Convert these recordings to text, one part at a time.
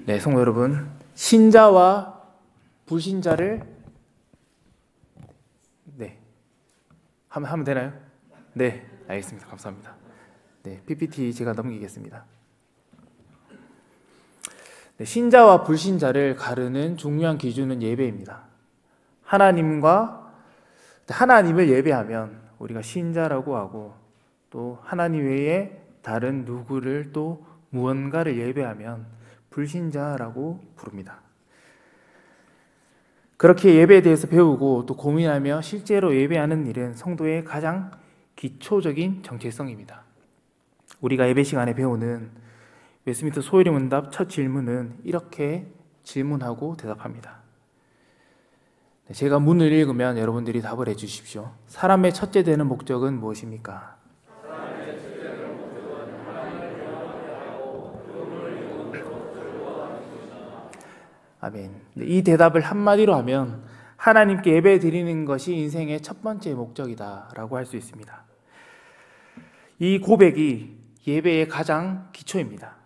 네, 성도 여러분, 신자와 불신자를 하면 되나요? 네, 알겠습니다. 감사합니다. 네, PPT 제가 넘기겠습니다. 네, 신자와 불신자를 가르는 중요한 기준은 예배입니다. 하나님을 예배하면 우리가 신자라고 하고, 또 하나님 외에 다른 누구를 또 무언가를 예배하면 불신자라고 부릅니다. 그렇게 예배에 대해서 배우고 또 고민하며 실제로 예배하는 일은 성도의 가장 기초적인 정체성입니다. 우리가 예배 시간에 배우는 웨스트민스터 소요리 문답 첫 질문은 이렇게 질문하고 대답합니다. 제가 문을 읽으면 여러분들이 답을 해주십시오. 사람의 첫째 되는 목적은 무엇입니까? 아멘. 이 대답을 한마디로 하면 하나님께 예배 드리는 것이 인생의 첫 번째 목적이다라고 할 수 있습니다. 이 고백이 예배의 가장 기초입니다.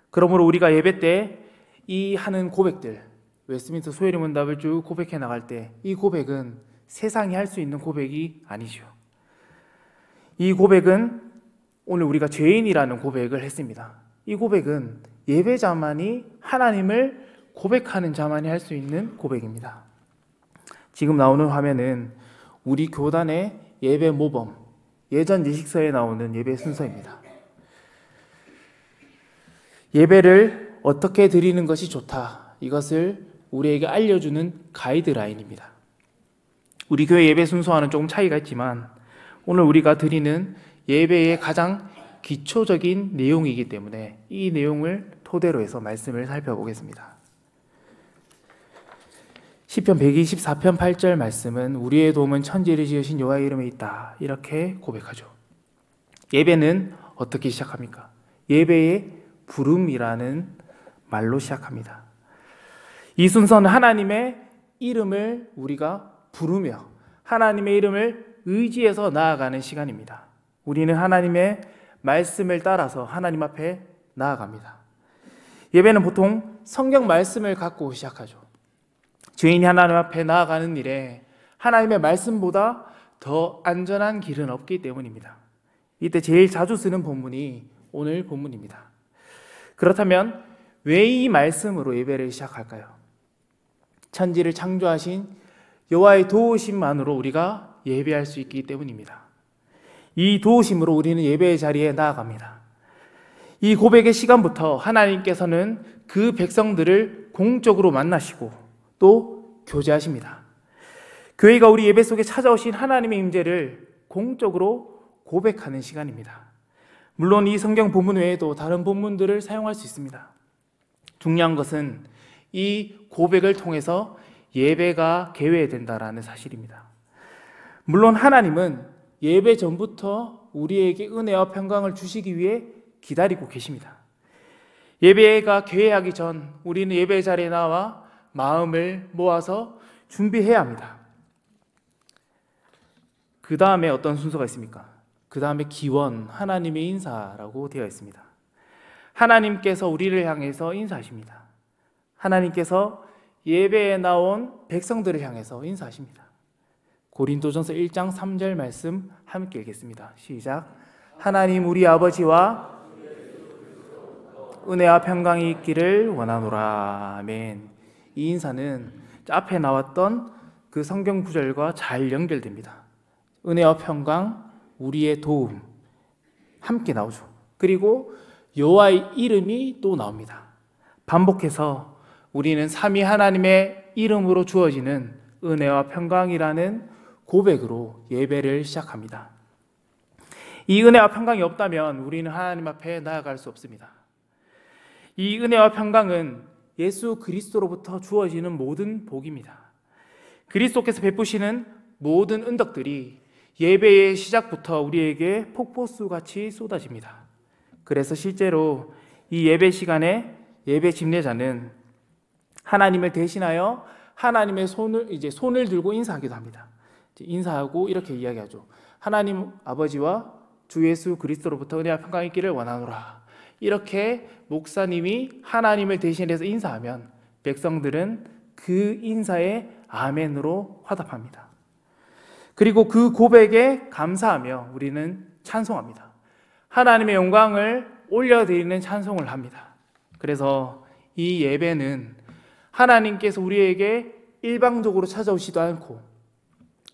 그러므로 우리가 예배 때 이 하는 고백들, 웨스트민스터 소요리 문답을 쭉 고백해 나갈 때 이 고백은 세상이 할 수 있는 고백이 아니죠. 이 고백은 오늘 우리가 죄인이라는 고백을 했습니다. 이 고백은 예배자만이 하나님을 고백하는 자만이 할 수 있는 고백입니다. 지금 나오는 화면은 우리 교단의 예배 모범, 예전 예식서에 나오는 예배 순서입니다. 예배를 어떻게 드리는 것이 좋다, 이것을 우리에게 알려주는 가이드라인입니다. 우리 교회 예배 순서와는 조금 차이가 있지만 오늘 우리가 드리는 예배의 가장 기초적인 내용이기 때문에 이 내용을 토대로 해서 말씀을 살펴보겠습니다. 시편 124편 8절 말씀은 우리의 도움은 천지를 지으신 여호와의 이름에 있다, 이렇게 고백하죠. 예배는 어떻게 시작합니까? 예배의 부름이라는 말로 시작합니다. 이 순서는 하나님의 이름을 우리가 부르며 하나님의 이름을 의지해서 나아가는 시간입니다. 우리는 하나님의 말씀을 따라서 하나님 앞에 나아갑니다. 예배는 보통 성경 말씀을 갖고 시작하죠. 죄인이 하나님 앞에 나아가는 일에 하나님의 말씀보다 더 안전한 길은 없기 때문입니다. 이때 제일 자주 쓰는 본문이 오늘 본문입니다. 그렇다면 왜 이 말씀으로 예배를 시작할까요? 천지를 창조하신 여호와의 도우심만으로 우리가 예배할 수 있기 때문입니다. 이 도우심으로 우리는 예배의 자리에 나아갑니다. 이 고백의 시간부터 하나님께서는 그 백성들을 공적으로 만나시고 또 교제하십니다. 교회가 우리 예배 속에 찾아오신 하나님의 임재를 공적으로 고백하는 시간입니다. 물론 이 성경 본문 외에도 다른 본문들을 사용할 수 있습니다. 중요한 것은 이 고백을 통해서 예배가 개회된다라는 사실입니다. 물론 하나님은 예배 전부터 우리에게 은혜와 평강을 주시기 위해 기다리고 계십니다. 예배가 개회하기 전 우리는 예배 자리에 나와 마음을 모아서 준비해야 합니다. 그 다음에 어떤 순서가 있습니까? 그 다음에 기원, 하나님의 인사라고 되어 있습니다. 하나님께서 우리를 향해서 인사하십니다. 하나님께서 예배에 나온 백성들을 향해서 인사하십니다. 고린도전서 1장 3절 말씀 함께 읽겠습니다. 시작. 하나님 우리 아버지와 은혜와 평강이 있기를 원하노라. 아멘. 이 인사는 앞에 나왔던 그 성경 구절과 잘 연결됩니다. 은혜와 평강, 우리의 도움 함께 나오죠. 그리고 여호와의 이름이 또 나옵니다. 반복해서 우리는 삼위 하나님의 이름으로 주어지는 은혜와 평강이라는 고백으로 예배를 시작합니다. 이 은혜와 평강이 없다면 우리는 하나님 앞에 나아갈 수 없습니다. 이 은혜와 평강은 예수 그리스도로부터 주어지는 모든 복입니다. 그리스도께서 베푸시는 모든 은덕들이 예배의 시작부터 우리에게 폭포수같이 쏟아집니다. 그래서 실제로 이 예배 시간에 예배 집례자는 하나님을 대신하여 하나님의 손을 들고 인사하기도 합니다. 인사하고 이렇게 이야기하죠. 하나님 아버지와 주 예수 그리스도로부터 은혜와 평강이 있기를 원하노라. 이렇게 목사님이 하나님을 대신해서 인사하면 백성들은 그 인사에 아멘으로 화답합니다. 그리고 그 고백에 감사하며 우리는 찬송합니다. 하나님의 영광을 올려드리는 찬송을 합니다. 그래서 이 예배는 하나님께서 우리에게 일방적으로 찾아오지도 않고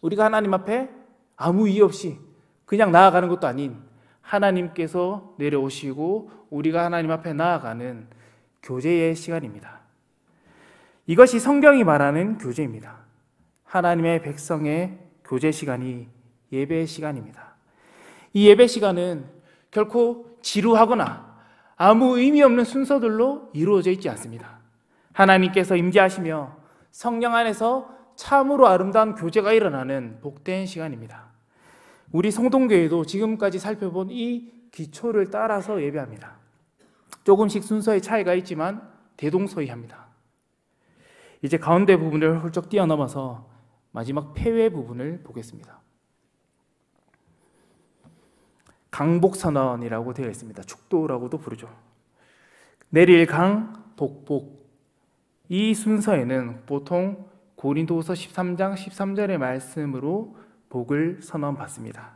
우리가 하나님 앞에 아무 이유 없이 그냥 나아가는 것도 아닌 하나님께서 내려오시고 우리가 하나님 앞에 나아가는 교제의 시간입니다. 이것이 성경이 말하는 교제입니다. 하나님의 백성의 교제 시간이 예배 시간입니다. 이 예배 시간은 결코 지루하거나 아무 의미 없는 순서들로 이루어져 있지 않습니다. 하나님께서 임재하시며 성령 안에서 참으로 아름다운 교제가 일어나는 복된 시간입니다. 우리 성동교회도 지금까지 살펴본 이 기초를 따라서 예배합니다. 조금씩 순서의 차이가 있지만 대동소이합니다. 이제 가운데 부분을 훌쩍 뛰어넘어서 마지막 폐회 부분을 보겠습니다. 강복선언이라고 되어 있습니다. 축도라고도 부르죠. 내릴 강, 복복. 이 순서에는 보통 고린도후서 13장 13절의 말씀으로 복을 선언받습니다.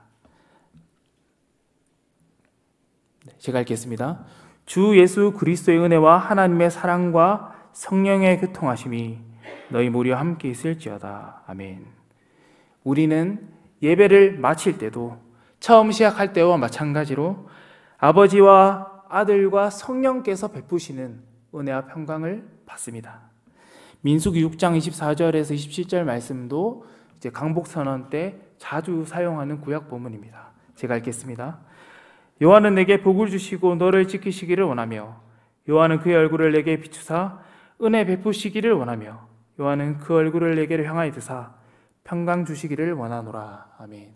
제가 읽겠습니다. 주 예수 그리스도의 은혜와 하나님의 사랑과 성령의 교통하심이 너희 모리와 함께 있을지어다. 아멘. 우리는 예배를 마칠 때도 처음 시작할 때와 마찬가지로 아버지와 아들과 성령께서 베푸시는 은혜와 평강을 받습니다. 민수기 6장 24절에서 27절 말씀도 이제 강복선언 때 자주 사용하는 구약 본문입니다. 제가 읽겠습니다. 여호와는 내게 복을 주시고 너를 지키시기를 원하며 여호와는 그의 얼굴을 내게 비추사 은혜 베푸시기를 원하며 여호와는 그 얼굴을 내게로 향하여 드사 평강 주시기를 원하노라. 아멘.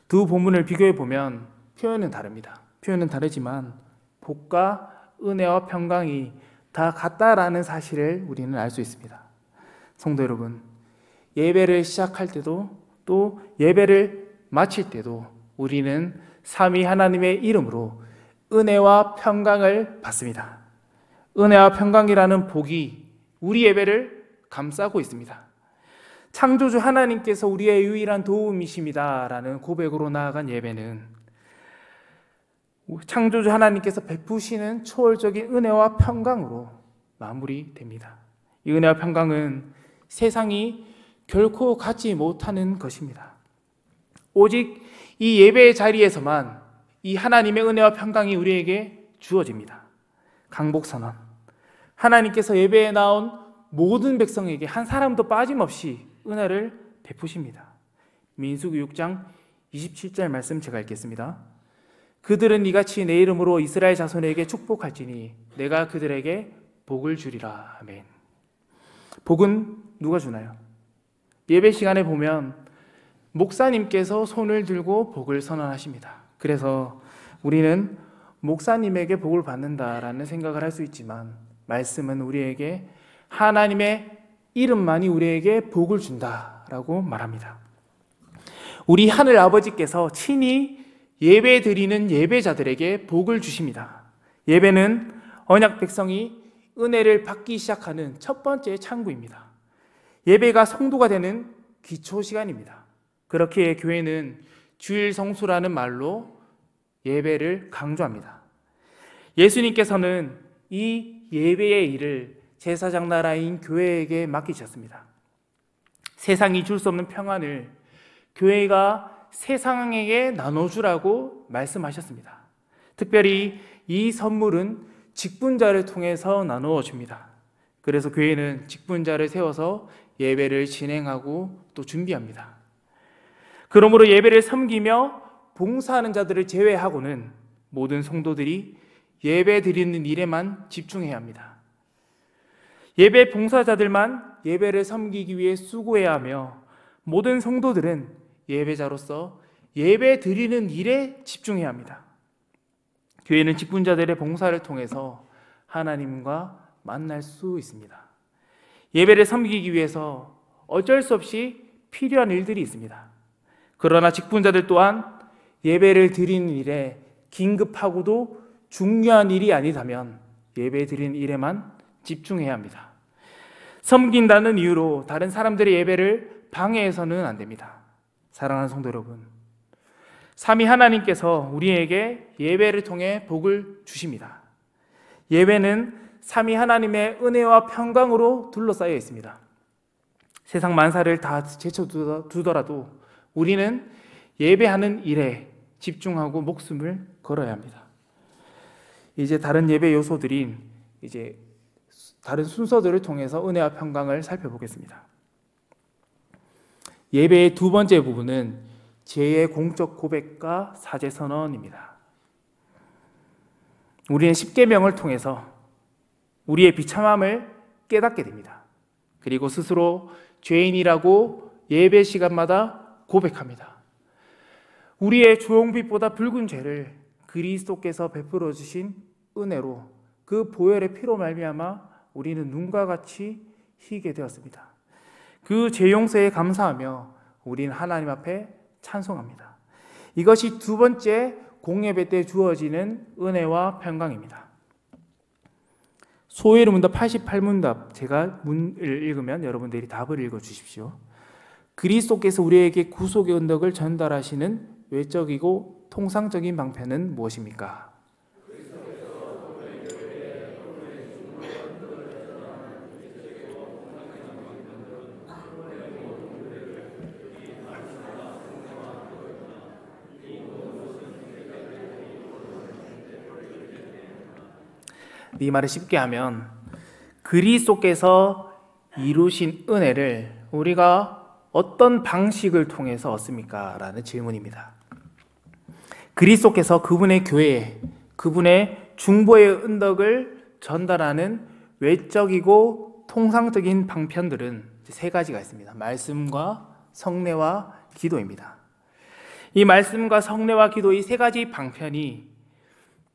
두 본문을 비교해 보면 표현은 다릅니다. 표현은 다르지만 복과 은혜와 평강이 다 같다라는 사실을 우리는 알 수 있습니다. 성도 여러분, 예배를 시작할 때도 또 예배를 마칠 때도 우리는 삼위 하나님의 이름으로 은혜와 평강을 받습니다. 은혜와 평강이라는 복이 우리 예배를 감싸고 있습니다. 창조주 하나님께서 우리의 유일한 도움이십니다라는 고백으로 나아간 예배는 창조주 하나님께서 베푸시는 초월적인 은혜와 평강으로 마무리됩니다. 이 은혜와 평강은 세상이 결코 갖지 못하는 것입니다. 오직 이 예배의 자리에서만 이 하나님의 은혜와 평강이 우리에게 주어집니다. 강복선언. 하나님께서 예배에 나온 모든 백성에게 한 사람도 빠짐없이 은혜를 베푸십니다. 민수기 6장 27절 말씀 제가 읽겠습니다. 그들은 이같이 내 이름으로 이스라엘 자손에게 축복할지니 내가 그들에게 복을 주리라. 아멘. 복은 누가 주나요? 예배 시간에 보면 목사님께서 손을 들고 복을 선언하십니다. 그래서 우리는 목사님에게 복을 받는다라는 생각을 할 수 있지만 말씀은 우리에게 하나님의 이름만이 우리에게 복을 준다라고 말합니다. 우리 하늘 아버지께서 친히 예배 드리는 예배자들에게 복을 주십니다. 예배는 언약 백성이 은혜를 받기 시작하는 첫 번째 창구입니다. 예배가 성도가 되는 기초 시간입니다. 그렇기에 교회는 주일 성수라는 말로 예배를 강조합니다. 예수님께서는 이 예배의 일을 제사장 나라인 교회에게 맡기셨습니다. 세상이 줄 수 없는 평안을 교회가 세상에게 나눠주라고 말씀하셨습니다. 특별히 이 선물은 직분자를 통해서 나누어 줍니다. 그래서 교회는 직분자를 세워서 예배를 진행하고 또 준비합니다. 그러므로 예배를 섬기며 봉사하는 자들을 제외하고는 모든 성도들이 예배 드리는 일에만 집중해야 합니다. 예배 봉사자들만 예배를 섬기기 위해 수고해야 하며 모든 성도들은 예배자로서 예배 드리는 일에 집중해야 합니다. 교회는 직분자들의 봉사를 통해서 하나님과 만날 수 있습니다. 예배를 섬기기 위해서 어쩔 수 없이 필요한 일들이 있습니다. 그러나 직분자들 또한 예배를 드리는 일에 긴급하고도 중요한 일이 아니다면 예배 드리는 일에만 집중해야 합니다. 섬긴다는 이유로 다른 사람들의 예배를 방해해서는 안 됩니다. 사랑하는 성도 여러분, 삼위 하나님께서 우리에게 예배를 통해 복을 주십니다. 예배는 삼위 하나님의 은혜와 평강으로 둘러싸여 있습니다. 세상 만사를 다 제쳐두더라도 우리는 예배하는 일에 집중하고 목숨을 걸어야 합니다. 이제 다른 예배 요소들인 다른 순서들을 통해서 은혜와 평강을 살펴보겠습니다. 예배의 두 번째 부분은 죄의 공적 고백과 사죄 선언입니다. 우리는 십계명을 통해서 우리의 비참함을 깨닫게 됩니다. 그리고 스스로 죄인이라고 예배 시간마다 고백합니다. 우리의 조용빛보다 붉은 죄를 그리스도께서 베풀어 주신 은혜로 그 보혈의 피로 말미암아 우리는 눈과 같이 희게 되었습니다. 그 죄 용서에 감사하며 우리는 하나님 앞에 찬송합니다. 이것이 두 번째 공예배 때 주어지는 은혜와 평강입니다. 소위의 문답 88문답, 제가 문을 읽으면 여러분들이 답을 읽어주십시오. 그리스도께서 우리에게 구속의 은덕을 전달하시는 외적이고 통상적인 방편은 무엇입니까? 이 말을 쉽게 하면 그리스도께서 이루신 은혜를 우리가 어떤 방식을 통해서 얻습니까? 라는 질문입니다. 그리스도께서 그분의 교회에 그분의 중보의 은덕을 전달하는 외적이고 통상적인 방편들은 세 가지가 있습니다. 말씀과 성례와 기도입니다. 이 말씀과 성례와 기도 이 세 가지 방편이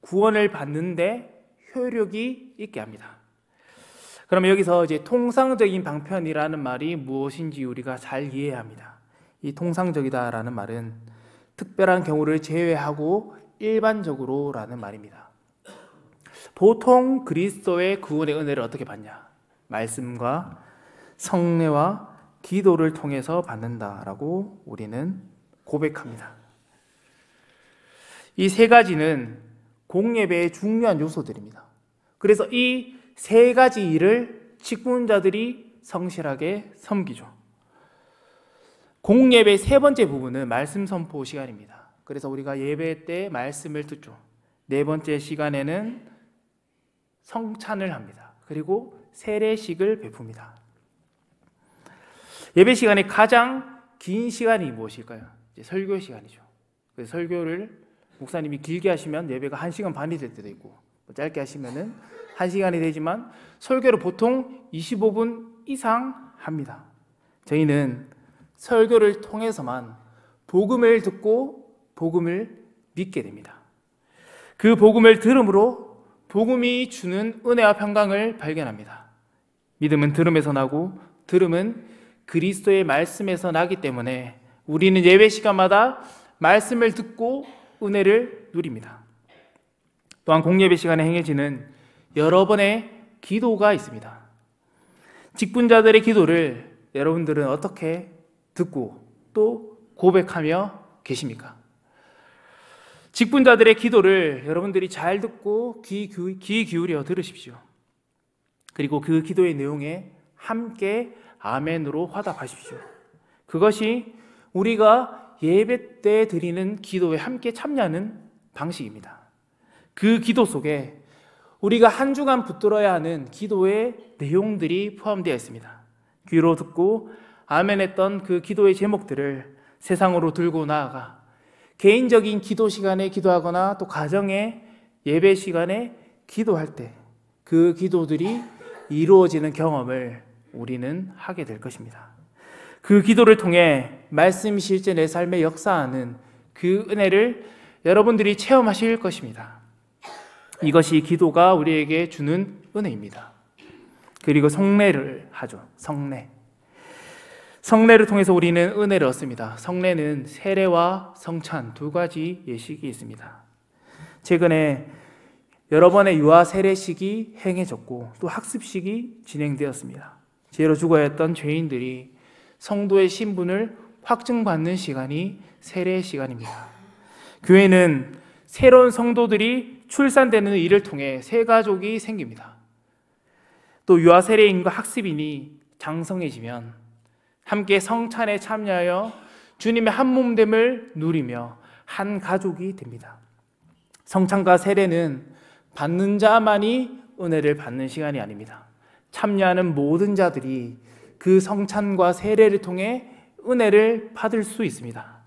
구원을 받는데 효력이 있게 합니다. 그러면 여기서 통상적인 방편이라는 말이 무엇인지 우리가 잘 이해해야 합니다. 이 통상적이다라는 말은 특별한 경우를 제외하고 일반적으로라는 말입니다. 보통 그리스도의 구원의 은혜를 어떻게 받냐? 말씀과 성례와 기도를 통해서 받는다라고 우리는 고백합니다. 이 세 가지는 공예배의 중요한 요소들입니다. 그래서 이 세 가지 일을 직분자들이 성실하게 섬기죠. 공예배의 세 번째 부분은 말씀 선포 시간입니다. 그래서 우리가 예배 때 말씀을 듣죠. 네 번째 시간에는 성찬을 합니다. 그리고 세례식을 베풉니다. 예배 시간에 가장 긴 시간이 무엇일까요? 설교 시간이죠. 그래서 설교를 목사님이 길게 하시면 예배가 1시간 반이 될 때도 있고 짧게 하시면은 1시간이 되지만 설교를 보통 25분 이상 합니다. 저희는 설교를 통해서만 복음을 듣고 복음을 믿게 됩니다. 그 복음을 들음으로 복음이 주는 은혜와 평강을 발견합니다. 믿음은 들음에서 나고 들음은 그리스도의 말씀에서 나기 때문에 우리는 예배 시간마다 말씀을 듣고 은혜를 누립니다. 또한 공예배 시간에 행해지는 여러 번의 기도가 있습니다. 직분자들의 기도를 여러분들은 어떻게 듣고 또 고백하며 계십니까? 직분자들의 기도를 여러분들이 잘 듣고 귀 기울여 들으십시오. 그리고 그 기도의 내용에 함께 아멘으로 화답하십시오. 그것이 우리가 예배 때 드리는 기도에 함께 참여하는 방식입니다. 그 기도 속에 우리가 한 주간 붙들어야 하는 기도의 내용들이 포함되어 있습니다. 귀로 듣고 아멘했던 그 기도의 제목들을 세상으로 들고 나아가 개인적인 기도 시간에 기도하거나 또 가정의 예배 시간에 기도할 때 그 기도들이 이루어지는 경험을 우리는 하게 될 것입니다. 그 기도를 통해 말씀이 실제 내 삶에 역사하는 그 은혜를 여러분들이 체험하실 것입니다. 이것이 기도가 우리에게 주는 은혜입니다. 그리고 성례를 하죠. 성례를 통해서 우리는 은혜를 얻습니다. 성례는 세례와 성찬 두 가지 예식이 있습니다. 최근에 여러 번의 유아 세례식이 행해졌고 또 학습식이 진행되었습니다. 죄로 죽어야 했던 죄인들이 성도의 신분을 확증받는 시간이 세례 시간입니다. 교회는 새로운 성도들이 출산되는 일을 통해 새 가족이 생깁니다. 또 유아 세례인과 학습인이 장성해지면 함께 성찬에 참여하여 주님의 한 몸됨을 누리며 한 가족이 됩니다. 성찬과 세례는 받는 자만이 은혜를 받는 시간이 아닙니다. 참여하는 모든 자들이 그 성찬과 세례를 통해 은혜를 받을 수 있습니다.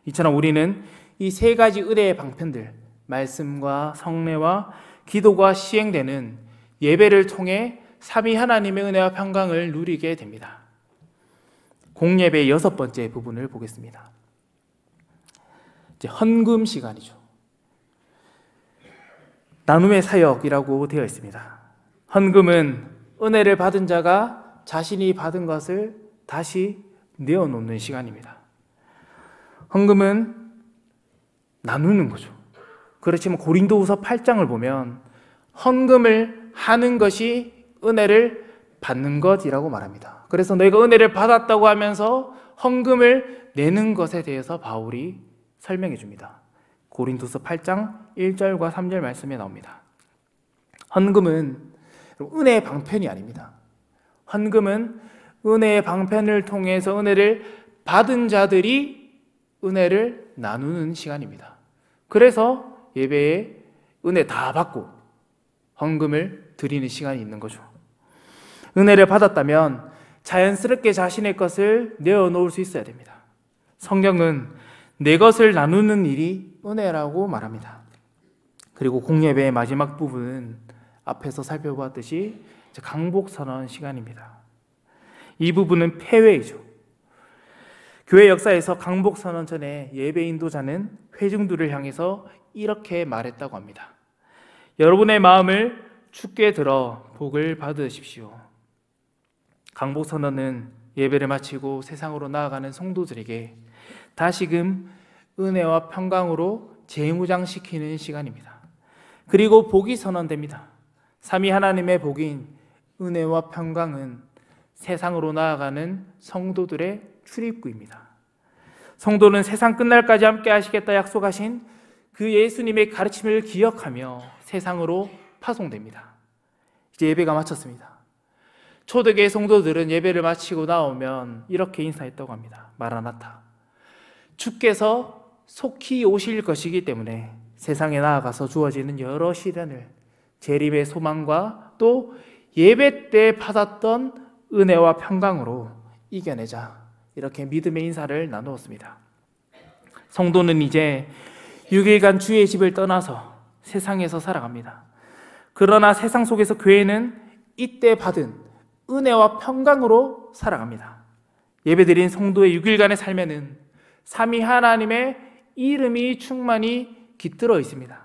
이처럼 우리는 이 세 가지 은혜의 방편들, 말씀과 성례와 기도가 시행되는 예배를 통해 삼위 하나님의 은혜와 평강을 누리게 됩니다. 공예배의 6번째 부분을 보겠습니다. 이제 헌금 시간이죠. 나눔의 사역이라고 되어 있습니다. 헌금은 은혜를 받은 자가 자신이 받은 것을 다시 내어놓는 시간입니다. 헌금은 나누는 거죠. 그렇지만 고린도후서 8장을 보면 헌금을 하는 것이 은혜를 받는 것이라고 말합니다. 그래서 너희가 은혜를 받았다고 하면서 헌금을 내는 것에 대해서 바울이 설명해 줍니다. 고린도서 8장 1절과 3절 말씀에 나옵니다. 헌금은 은혜의 방편이 아닙니다. 헌금은 은혜의 방편을 통해서 은혜를 받은 자들이 은혜를 나누는 시간입니다. 그래서 예배에 은혜 다 받고 헌금을 드리는 시간이 있는 거죠. 은혜를 받았다면 자연스럽게 자신의 것을 내어놓을 수 있어야 됩니다. 성경은 내 것을 나누는 일이 은혜라고 말합니다. 그리고 공예배의 마지막 부분은 앞에서 살펴보았듯이 강복선언 시간입니다. 이 부분은 폐회이죠. 교회 역사에서 강복선언 전에 예배 인도자는 회중들을 향해서 이렇게 말했다고 합니다. 여러분의 마음을 주께 들어 복을 받으십시오. 강복선언은 예배를 마치고 세상으로 나아가는 성도들에게 다시금 은혜와 평강으로 재무장시키는 시간입니다. 그리고 복이 선언됩니다. 삼위 하나님의 복인 은혜와 평강은 세상으로 나아가는 성도들의 출입구입니다. 성도는 세상 끝날까지 함께 하시겠다 약속하신 그 예수님의 가르침을 기억하며 세상으로 파송됩니다. 이제 예배가 마쳤습니다. 초대교회 성도들은 예배를 마치고 나오면 이렇게 인사했다고 합니다. 마라나타. 주께서 속히 오실 것이기 때문에 세상에 나아가서 주어지는 여러 시련을 재림의 소망과 또 예배 때 받았던 은혜와 평강으로 이겨내자, 이렇게 믿음의 인사를 나누었습니다. 성도는 이제 6일간 주의 집을 떠나서 세상에서 살아갑니다. 그러나 세상 속에서 교회는 이때 받은 은혜와 평강으로 살아갑니다. 예배드린 성도의 6일간의 삶에는 삼위 하나님의 이름이 충만히 깃들어 있습니다.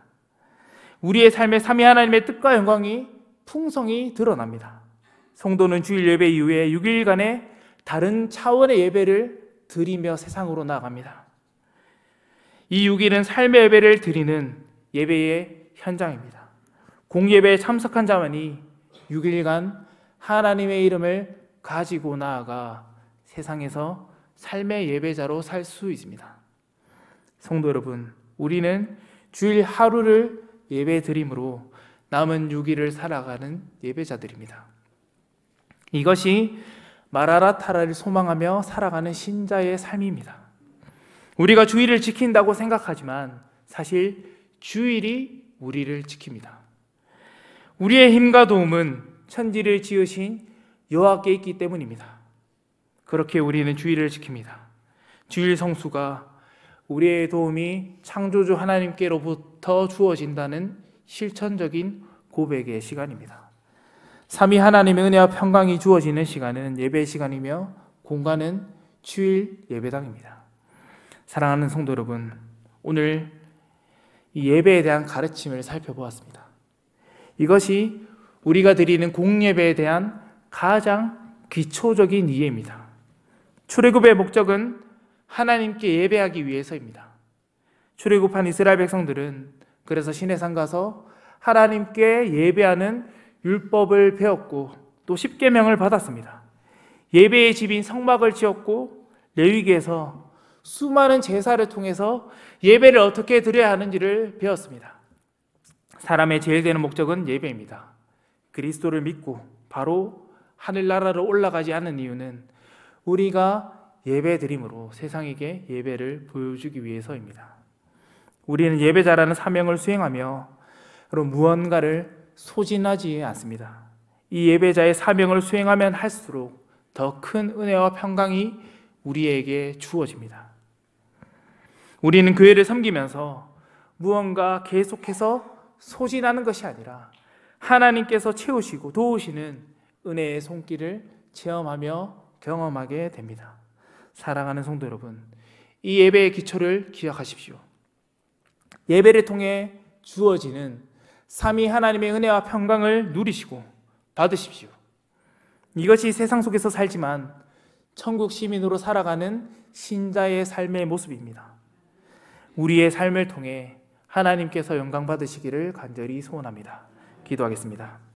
우리의 삶에 삼위 하나님의 뜻과 영광이 풍성히 드러납니다. 성도는 주일 예배 이후에 6일간의 다른 차원의 예배를 드리며 세상으로 나아갑니다. 이 6일은 삶의 예배를 드리는 예배의 현장입니다. 공예배에 참석한 자만이 6일간 하나님의 이름을 가지고 나아가 세상에서 삶의 예배자로 살 수 있습니다. 성도 여러분, 우리는 주일 하루를 예배 드림으로 남은 6일을 살아가는 예배자들입니다. 이것이 마라나타를 소망하며 살아가는 신자의 삶입니다. 우리가 주일을 지킨다고 생각하지만 사실 주일이 우리를 지킵니다. 우리의 힘과 도움은 천지를 지으신 여호와께 있기 때문입니다. 그렇게 우리는 주일을 지킵니다. 주일 성수가 우리의 도움이 창조주 하나님께로부터 주어진다는 실천적인 고백의 시간입니다. 삼위 하나님의 은혜와 평강이 주어지는 시간은 예배 시간이며 공간은 주일 예배당입니다. 사랑하는 성도 여러분, 오늘 이 예배에 대한 가르침을 살펴보았습니다. 이것이 우리가 드리는 공예배에 대한 가장 기초적인 이해입니다. 출애굽의 목적은 하나님께 예배하기 위해서입니다. 출애굽한 이스라엘 백성들은 그래서 시내산 가서 하나님께 예배하는 율법을 배웠고 또 십계명을 받았습니다. 예배의 집인 성막을 지었고 레위기에서 수많은 제사를 통해서 예배를 어떻게 드려야 하는지를 배웠습니다. 사람의 제일 되는 목적은 예배입니다. 그리스도를 믿고 바로 하늘나라로 올라가지 않는 이유는 우리가 예배 드림으로 세상에게 예배를 보여주기 위해서입니다. 우리는 예배자라는 사명을 수행하며 그런 무언가를 소진하지 않습니다. 이 예배자의 사명을 수행하면 할수록 더 큰 은혜와 평강이 우리에게 주어집니다. 우리는 교회를 섬기면서 무언가 계속해서 소진하는 것이 아니라 하나님께서 채우시고 도우시는 은혜의 손길을 체험하며 경험하게 됩니다. 사랑하는 성도 여러분, 이 예배의 기초를 기억하십시오. 예배를 통해 주어지는 삼위 하나님의 은혜와 평강을 누리시고 받으십시오. 이것이 세상 속에서 살지만 천국 시민으로 살아가는 신자의 삶의 모습입니다. 우리의 삶을 통해 하나님께서 영광 받으시기를 간절히 소원합니다. 기도하겠습니다.